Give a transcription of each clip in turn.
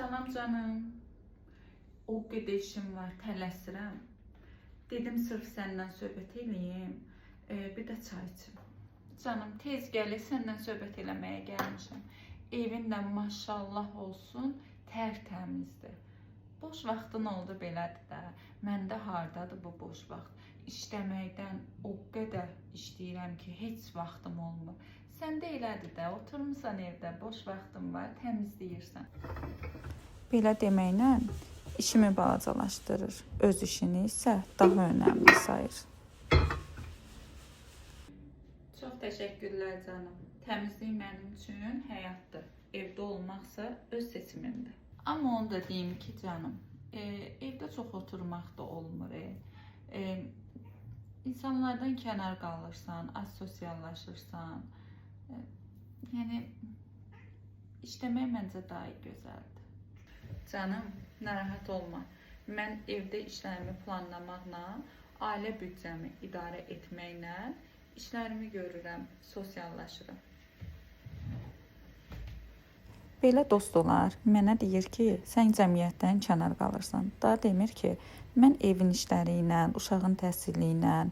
Salam canım. O qədər işim var, tələsirəm. Dedim sırf səndən söhbət eləyim, bir də çay içim. Canım, tez gəlir, səndən söhbət eləməyə gəlmişəm. Evin də maşallah olsun, tərtəmizdir. Boş vaxtın oldu belədir də. Məndə hardadır bu boş vaxt? İşləməkdən o qədər işləyirəm ki, heç vaxtım olmur. Sən də elədir də, oturmuşsan evdə, boş vaxtın var, təmizləyirsən. Belə deməklə işimi balacalaşdırır, öz işini isə daha önəmli sayır. Çox təşəkkürlər canım. Təmizlik mənim üçün həyatdır. Evdə olmaqsa öz seçimimdir. Amma onu da deyim ki canım, evdə çox oturmaq da olmur. İnsanlardan kənar qalırsan, az sosiallaşırsan. Yəni, işləmək məncə daha gözəldir. Canım, narahat olma. Mən evdə işlərimi planlamaqla, ailə büdcəmi idarə etməklə işlərimi görürəm, sosiallaşırım. Belə dost olar, mənə deyir ki, sən cəmiyyətdən kənar qalırsan. Daha demir ki, mən evin işləri ilə, uşağın təhsili ilə,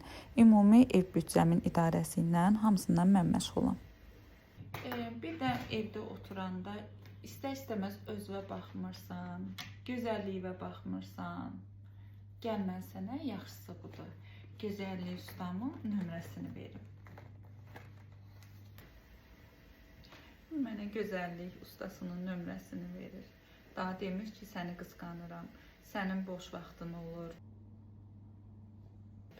ümumi ev büdcəmin idarəsi ilə hamısından mən məşğulam. Bir də evdə oturanda istər-istəməz özünə baxmırsan, gözəlliyinə baxmırsan. Gəl mən sənə yaxşısı budur. Gözəllik ustamın nömrəsini verim. Mənə gözəllik ustasının nömrəsini verir. Daha demir ki, səni qısqanıram, sənin boş vaxtın olur.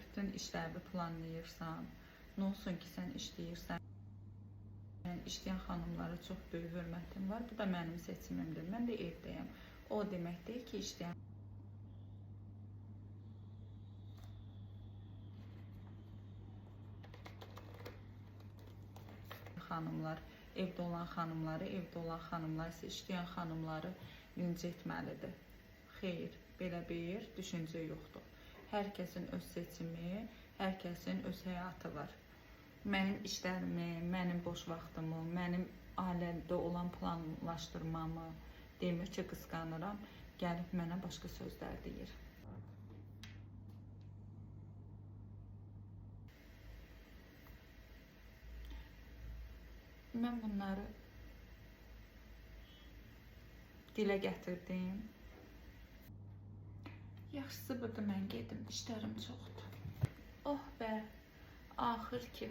Bütün işləri planlayırsan, nə olsun ki, sən işləyirsən. İşləyən xanımlara çox böyük hörmətim var. Bu da mənim seçimimdir. Mən də evdəyəm. O demək deyil ki, işləyən xanımlar, evdə olan xanımları, evdə olan xanımlar isə işləyən xanımları linc etməlidir. Xeyr, belə bir düşüncə yoxdur. Hər kəsin öz seçimi, hər kəsin öz həyatı var. Mənim işlərimi, mənim boş vaxtımı, mənim ailədə olan planlaşdırmamı demir ki, qısqanıram, gəlib mənə başqa sözlər deyir. Mən bunları dilə gətirdim. Yaxşısı budur, mən gedim, işlərim çoxdur. Oh be, axır ki.